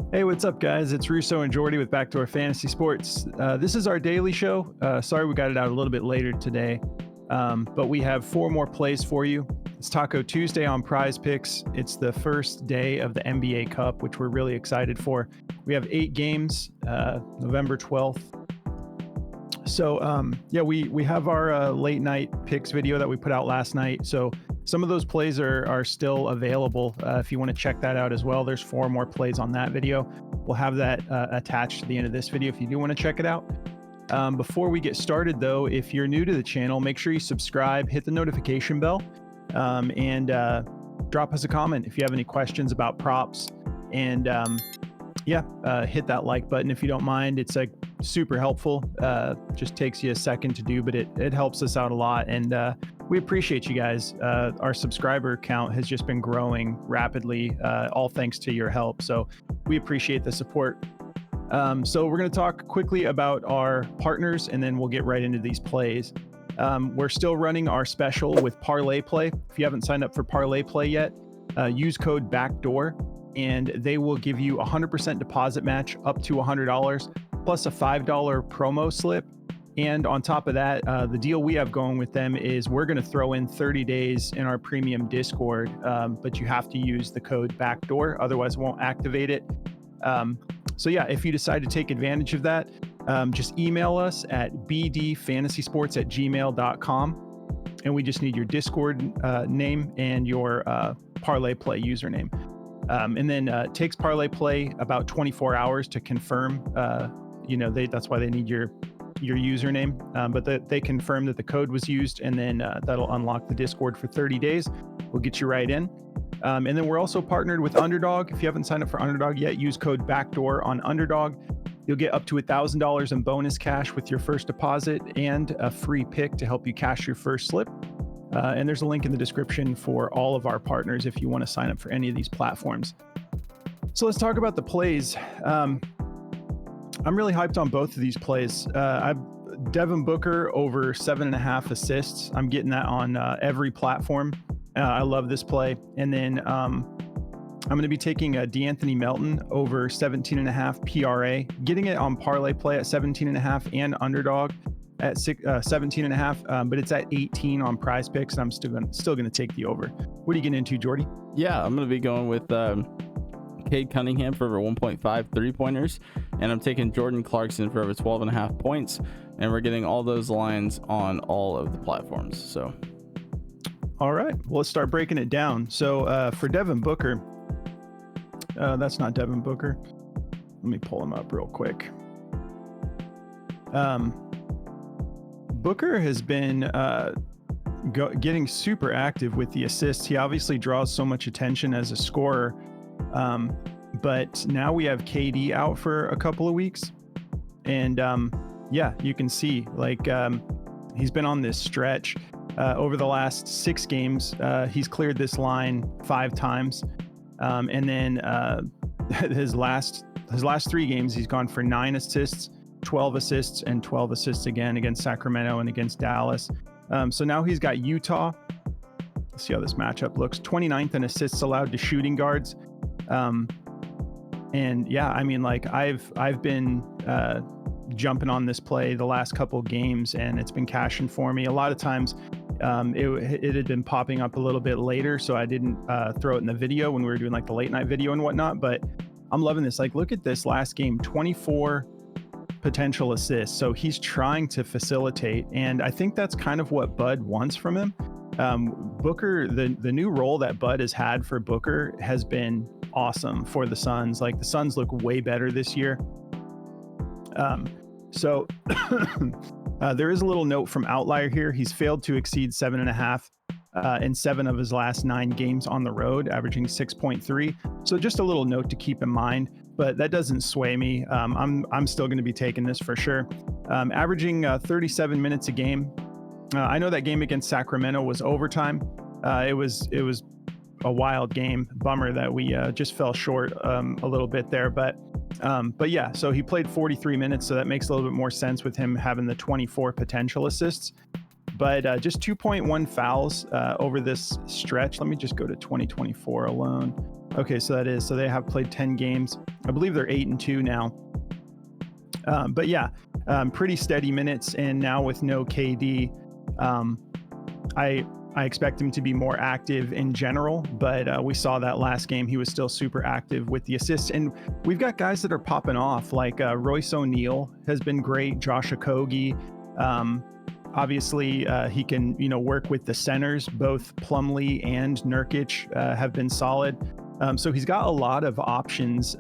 Hey, what's up, guys? It's Russo and Jordy with Backdoor Fantasy Sports. This is our daily show. Sorry we got it out a little bit later today, but we have 4 more plays for you. It's Taco Tuesday on Prizepicks. It's the first day of the NBA Cup, which we're really excited for. We have 8 games, November 12th. So, we have our late night picks video that we put out last night. So some of those plays are still available. If you want to check that out as well, there's 4 more plays on that video. We'll have that attached to the end of this video if you do want to check it out. Before we get started, though, if you're new to the channel, make sure you subscribe, hit the notification bell, and drop us a comment if you have any questions about props. And hit that like button if you don't mind. It's like super helpful. Just takes you a second to do, but it helps us out a lot. And we appreciate you guys. Our subscriber count has just been growing rapidly, all thanks to your help. So we appreciate the support. So we're going to talk quickly about our partners, and then we'll get right into these plays. We're still running our special with Parlay Play. If you haven't signed up for Parlay Play yet, use code BACKDOOR, and they will give you a 100% deposit match up to $100 plus a $5 promo slip. And on top of that, the deal we have going with them is we're going to throw in 30 days in our premium Discord, but you have to use the code BACKDOOR, otherwise it won't activate it. If you decide to take advantage of that, just email us at bdfantasysports@gmail.com, and we just need your Discord name and your Parlay Play username. And then it takes Parlay Play about 24 hours to confirm. That's why they need your username, but they confirm that the code was used, and then that'll unlock the Discord for 30 days. We'll get you right in. And then we're also partnered with Underdog. If you haven't signed up for Underdog yet, use code BACKDOOR on Underdog. You'll get up to $1,000 in bonus cash with your first deposit and a free pick to help you cash your first slip. And there's a link in the description for all of our partners if you want to sign up for any of these platforms. So let's talk about the plays. I'm really hyped on both of these plays. I've Devin Booker over 7.5 assists. I'm getting that on every platform. I love this play. And then I'm going to be taking D'Anthony Melton over 17.5 PRA, getting it on Parlay Play at 17.5 and Underdog at 17.5, but it's at 18 on Prizepicks, and I'm still going to take the over. What are you getting into, Jordy? Yeah, I'm going to be going with Cade Cunningham for over 1.5 3-pointers, and I'm taking Jordan Clarkson for over 12.5 points, and we're getting all those lines on all of the platforms. So, all right, well, let's start breaking it down. So for Devin Booker, that's not Devin Booker. Let me pull him up real quick. Booker has been getting super active with the assists. He obviously draws so much attention as a scorer, but now we have KD out for a couple of weeks, and you can see he's been on this stretch over the last 6 games. He's cleared this line 5 times, and then his last 3 games he's gone for 9 assists, 12 assists, and 12 assists again against Sacramento and against Dallas. So now he's got Utah. Let's see how this matchup looks. 29th in assists allowed to shooting guards. I've been jumping on this play the last couple games, and it's been cashing for me. A lot of times it had been popping up a little bit later, so I didn't throw it in the video when we were doing the late night video and whatnot, but I'm loving this. Look at this last game, 24 potential assists. So he's trying to facilitate, and I think that's kind of what Bud wants from him. Booker, the new role that Bud has had for Booker has been awesome for the Suns. The Suns look way better this year. There is a little note from Outlier here. He's failed to exceed 7.5 in 7 of his last 9 games on the road, averaging 6.3. So just a little note to keep in mind, but that doesn't sway me. I'm still going to be taking this for sure. Averaging 37 minutes a game. I know that game against Sacramento was overtime. It was a wild game. Bummer that we just fell short a little bit there, but so he played 43 minutes, so that makes a little bit more sense with him having the 24 potential assists. But just 2.1 fouls over this stretch. Let me just go to 2024 alone. Okay, so that is, so they have played 10 games. I believe they're 8-2 now. But yeah, pretty steady minutes. And now with no KD, I expect him to be more active in general, but we saw that last game. He was still super active with the assists. And we've got guys that are popping off, like Royce O'Neal has been great, Josh Okogie. Obviously, he can, work with the centers. Both Plumlee and Nurkic have been solid. So he's got a lot of options,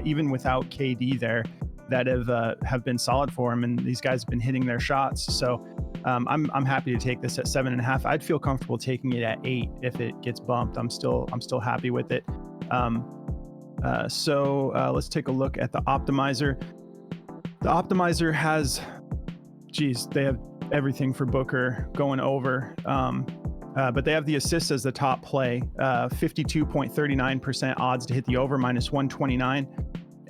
even without KD there, that have been solid for him. And these guys have been hitting their shots. So I'm happy to take this at 7.5. I'd feel comfortable taking it at 8 if it gets bumped. I'm still happy with it. So let's take a look at the optimizer. The optimizer has, they have everything for Booker going over. But they have the assists as the top play, 52.39% odds to hit the over, -129.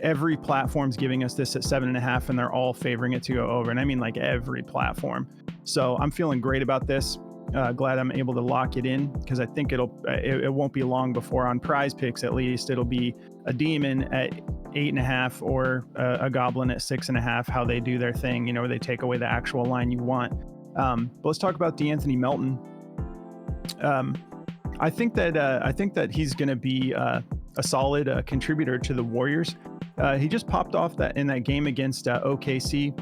Every platform's giving us this at 7.5, and they're all favoring it to go over. And I mean like every platform. So I'm feeling great about this. Glad I'm able to lock it in, because I think it won't be long before on Prizepicks, at least, it'll be a demon at 8.5 or a goblin at 6.5, how they do their thing, where they take away the actual line you want. But let's talk about DeAnthony Melton. I think that he's going to be a solid contributor to the Warriors. He just popped off in that game against OKC.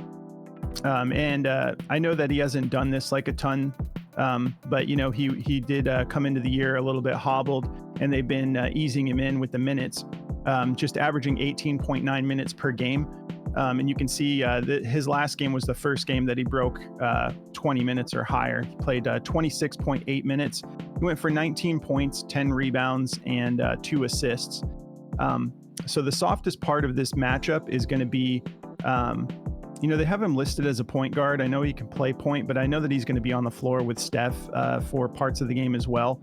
And I know that he hasn't done this like a ton, but he did come into the year a little bit hobbled, and they've been easing him in with the minutes, just averaging 18.9 minutes per game. And you can see that his last game was the first game that he broke 20 minutes or higher. He played 26.8 minutes. He went for 19 points, 10 rebounds, and 2 assists. So the softest part of this matchup is going to be, they have him listed as a point guard. I know he can play point, but I know that he's going to be on the floor with Steph for parts of the game as well.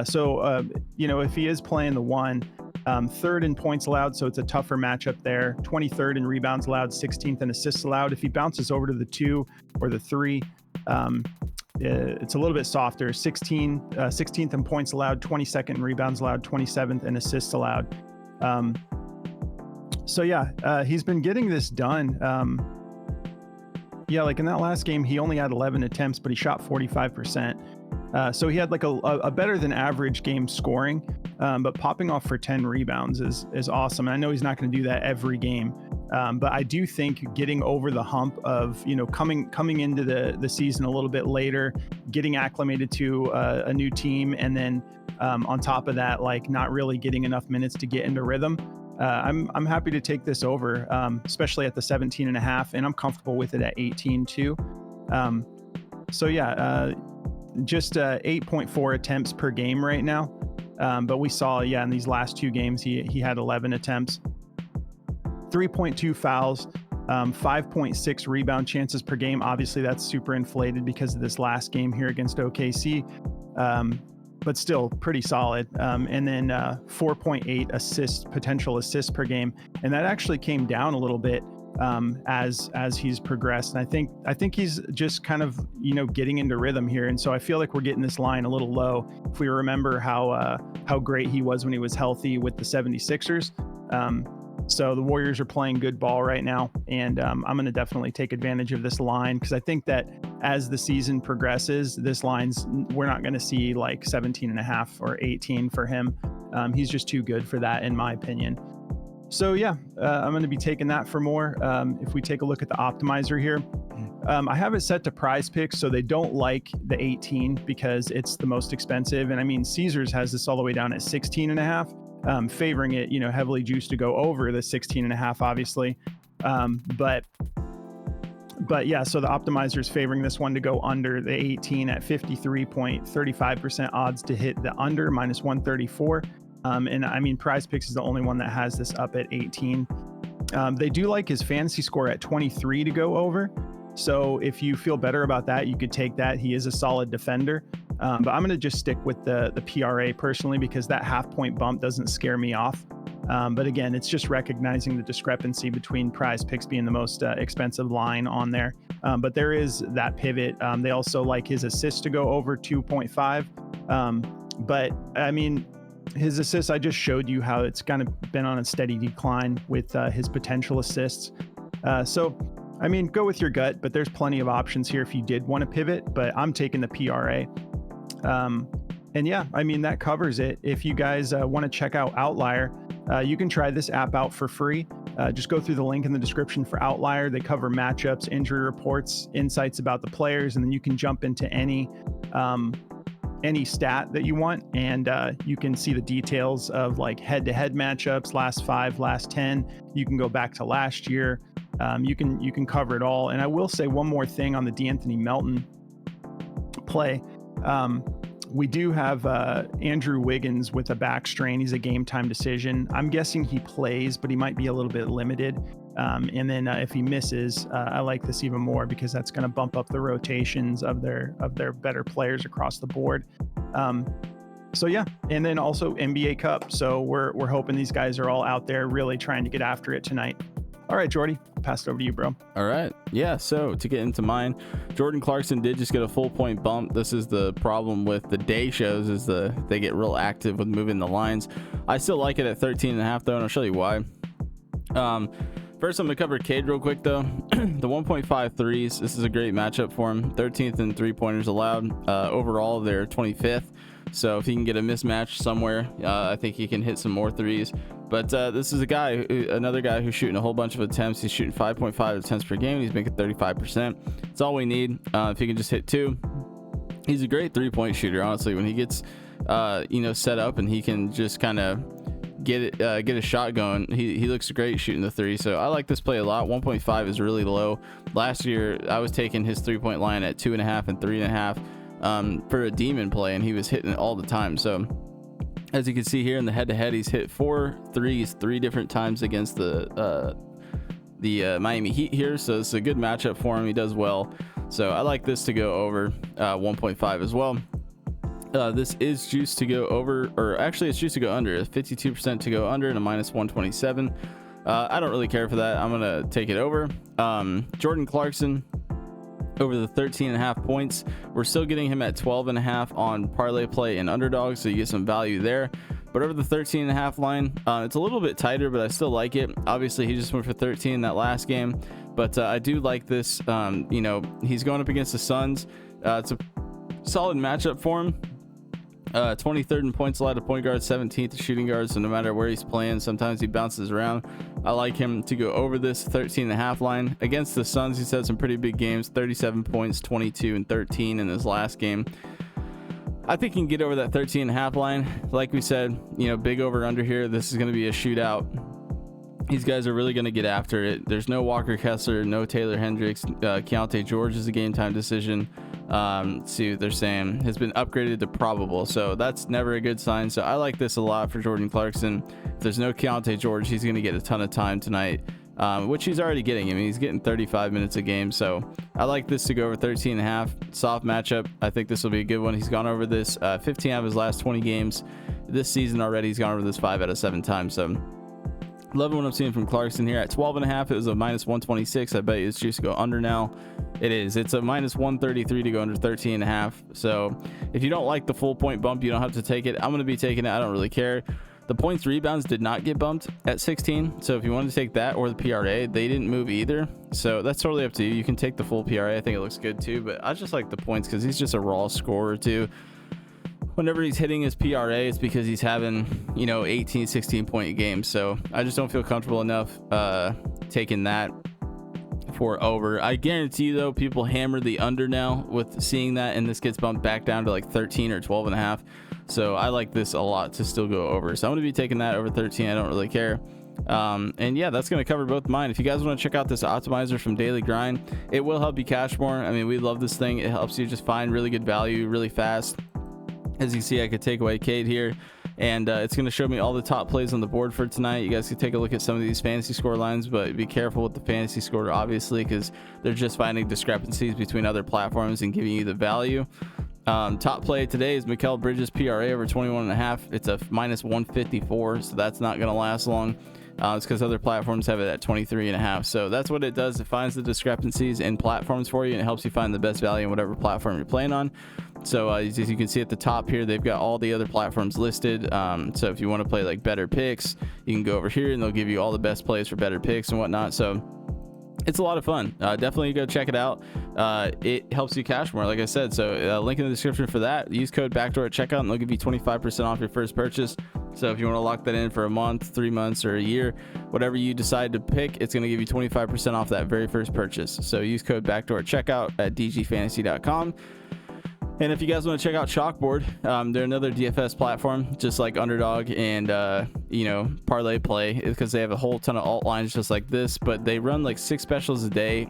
So if he is playing the 1, 3rd in points allowed, so it's a tougher matchup there. 23rd in rebounds allowed, 16th in assists allowed. If he bounces over to the 2 or the 3, it's a little bit softer. 16th in points allowed, 22nd in rebounds allowed, 27th in assists allowed. So yeah, he's been getting this done. Like in that last game, he only had 11 attempts, but he shot 45%. So he had like a better than average game scoring, but popping off for 10 rebounds is awesome. And I know he's not going to do that every game, but I do think getting over the hump of, coming into the season a little bit later, getting acclimated to a new team, and then on top of that, like not really getting enough minutes to get into rhythm. I'm happy to take this over, especially at the 17.5, and I'm comfortable with it at 18 too. So yeah, just 8.4 attempts per game right now. But we saw, in these last 2 games, he had 11 attempts, 3.2 fouls, 5.6 rebound chances per game. Obviously that's super inflated because of this last game here against OKC. But still pretty solid. And then 4.8 potential assists per game. And that actually came down a little bit as he's progressed. And I think he's just kind of, getting into rhythm here. And so I feel like we're getting this line a little low. If we remember how great he was when he was healthy with the 76ers. So the Warriors are playing good ball right now, and I'm going to definitely take advantage of this line, because I think that as the season progresses, we're not going to see like 17.5 or 18 for him. He's just too good for that, in my opinion. So yeah, I'm going to be taking that for more. If we take a look at the optimizer here, I have it set to Prizepicks, so they don't like the 18 because it's the most expensive. And I mean, Caesars has this all the way down at 16.5. Favoring it, heavily juiced to go over the 16.5, obviously. But yeah, so the optimizer is favoring this one to go under the 18 at 53.35% odds to hit the under, -134. And I mean, Prizepicks is the only one that has this up at 18. They do like his fantasy score at 23 to go over. So if you feel better about that, you could take that. He is a solid defender. But I'm going to just stick with the PRA personally, because that half-point bump doesn't scare me off. But again, it's just recognizing the discrepancy between Prizepicks being the most expensive line on there. But there is that pivot. They also like his assists to go over 2.5. But I mean, his assists, I just showed you how it's kind of been on a steady decline with his potential assists. So, I mean, go with your gut, but there's plenty of options here if you did want to pivot, but I'm taking the PRA. And yeah, I mean, that covers it. If you guys want to check out Outlier, you can try this app out for free. Just go through the link in the description for Outlier. They cover matchups, injury reports, insights about the players, and then you can jump into any stat that you want, and you can see the details of like head-to-head matchups, last 5, last 10. You can go back to last year. You can cover it all. And I will say one more thing on the D'Anthony Melton play. We do have Andrew Wiggins with a back strain. He's a game time decision. I'm guessing he plays, but he might be a little bit limited. And then if he misses, I like this even more because that's going to bump up the rotations of their better players across the board. So yeah, and then also NBA Cup. So we're hoping these guys are all out there really trying to get after it tonight. All right, Jordy, I'll pass it over to you, bro. All right. Yeah, so to get into mine, Jordan Clarkson did just get a full point bump. This is the problem with the day shows, is they get real active with moving the lines. I still like it at 13.5 though, and I'll show you why. First, I'm going to cover Cade real quick, though. The 1.5 threes, this is a great matchup for him. 13th in three-pointers allowed. Overall, they're 25th. So if he can get a mismatch somewhere, I think he can hit some more threes. But this is another guy who's shooting a whole bunch of attempts. He's shooting 5.5 attempts per game. He's making 35%. That's all we need. If he can just hit 2, he's a great three-point shooter, honestly. When he gets, set up and he can just kind of get a shot going, he looks great shooting the 3. So I like this play a lot. 1.5 is really low. Last year I was taking his 3-point line at 2.5 and 3.5 for a demon play, and he was hitting it all the time. So as you can see here in the head-to-head, he's hit 4 threes 3 different times against the Miami Heat here. So this is a good matchup for him. He does well. So I like this to go over 1.5 as well. This is juiced to go over, or actually it's juiced to go under. 52% to go under and a minus 127. I don't really care for that. I'm gonna take it over. Jordan Clarkson over the 13.5 points. We're still getting him at 12.5 on parlay play and Underdog, so you get some value there. But over the 13.5 line, it's a little bit tighter, but I still like it. Obviously he just went for 13 in that last game, but I do like this. He's going up against the Suns. It's a solid matchup for him. 23rd in points allowed to point guard, 17th to shooting guard. So no matter where he's playing, sometimes he bounces around. I like him to go over this 13.5 line against the Suns. He's had some pretty big games, 37 points, 22 and 13 in his last game. I think he can get over that 13.5 line. Like we said, big over under here. This is going to be a shootout. These guys are really going to get after it. There's no Walker Kessler, no Taylor Hendricks. Keontae George is a game time decision. See what they're saying, has been upgraded to probable, so that's never a good sign. So I like this a lot for Jordan Clarkson. If there's no Keontae George, he's going to get a ton of time tonight, which he's already getting. I mean, he's getting 35 minutes a game, so I like this to go over 13.5. Soft matchup. I think this will be a good one. He's gone over this 15 out of his last 20 games this season already. He's gone over this 5 out of 7 times. So loving what I'm seeing from Clarkson here. At 12.5, it was a minus 126. I bet you it's just to go under now. It is. It's a minus 133 to go under 13.5. So if you don't like the full point bump, you don't have to take it. I'm going to be taking it. I don't really care. The points rebounds did not get bumped at 16. So if you wanted to take that or the PRA, they didn't move either. So that's totally up to you. You can take the full PRA. I think it looks good too. But I just like the points because he's just a raw scorer too. Whenever he's hitting his PRA, it's because he's having 18 16 point games. So I just don't feel comfortable enough taking that for over. I guarantee you though, people hammer the under now with seeing that, and this gets bumped back down to like 13 or 12.5. So I like this a lot to still go over. So I'm gonna be taking that over 13. I don't really care. And yeah, that's going to cover both mine. If you guys want to check out this optimizer from Daily Grind, it will help you cash more. I mean, we love this thing. It helps you just find really good value really fast. As you can see, I could take away Cade here, and it's going to show me all the top plays on the board for tonight. You guys can take a look at some of these fantasy score lines, but be careful with the fantasy score, obviously, because they're just finding discrepancies between other platforms and giving you the value. Top play today is Mikal Bridges PRA over 21.5. It's a minus 154, so that's not going to last long. It's because other platforms have it at 23.5. So that's what it does. It finds the discrepancies in platforms for you, and it helps you find the best value in whatever platform you're playing on. So as you can see at the top here, they've got all the other platforms listed. So if you want to play like Better Picks, you can go over here and they'll give you all the best plays for Better Picks and whatnot. So it's a lot of fun. Definitely go check it out. It helps you cash more, like I said. So link in the description for that. Use code BACKDOOR at checkout and they'll give you 25% off your first purchase. So if you want to lock that in for a month, 3 months, or a year, whatever you decide to pick, it's going to give you 25% off that very first purchase. So use code BACKDOOR at checkout at dgfantasy.com. And if you guys want to check out Chalkboard, they're another DFS platform, just like Underdog and, Parlay Play, because they have a whole ton of alt lines just like this, but they run like 6 specials a day.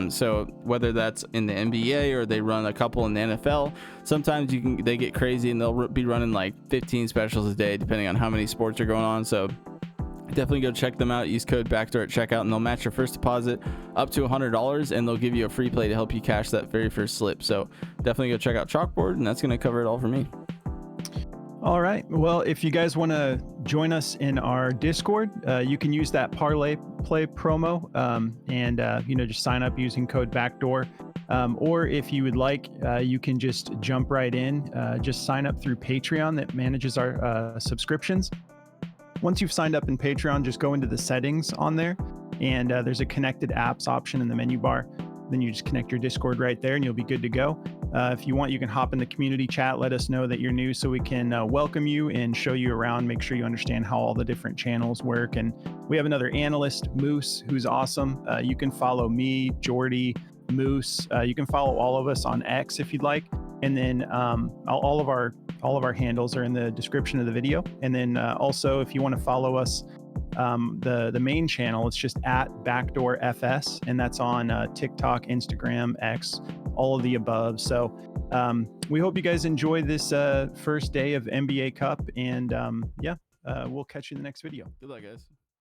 So whether that's in the NBA or they run a couple in the NFL, sometimes they get crazy and they'll be running like 15 specials a day, depending on how many sports are going on. So definitely go check them out. Use code BACKDOOR at checkout and they'll match your first deposit up to $100 and they'll give you a free play to help you cash that very first slip. So definitely go check out Chalkboard, and that's going to cover it all for me. All right. Well, if you guys want to join us in our Discord, you can use that Parlay Play promo and just sign up using code BACKDOOR. Or if you would like, you can just jump right in. Just sign up through Patreon that manages our subscriptions. Once you've signed up in Patreon, just go into the settings on there, and there's a connected apps option in the menu bar. Then you just connect your Discord right there and you'll be good to go. If you want, you can hop in the community chat, let us know that you're new so we can welcome you and show you around, make sure you understand how all the different channels work. And we have another analyst, Moose, who's awesome. You can follow me, Jordy, Moose. You can follow all of us on X if you'd like. And then all of our handles are in the description of the video. And then also, if you want to follow us, the main channel, it's just at BackdoorFS, and that's on TikTok, Instagram, X, all of the above. So we hope you guys enjoy this first day of NBA Cup, and we'll catch you in the next video. Good luck, guys.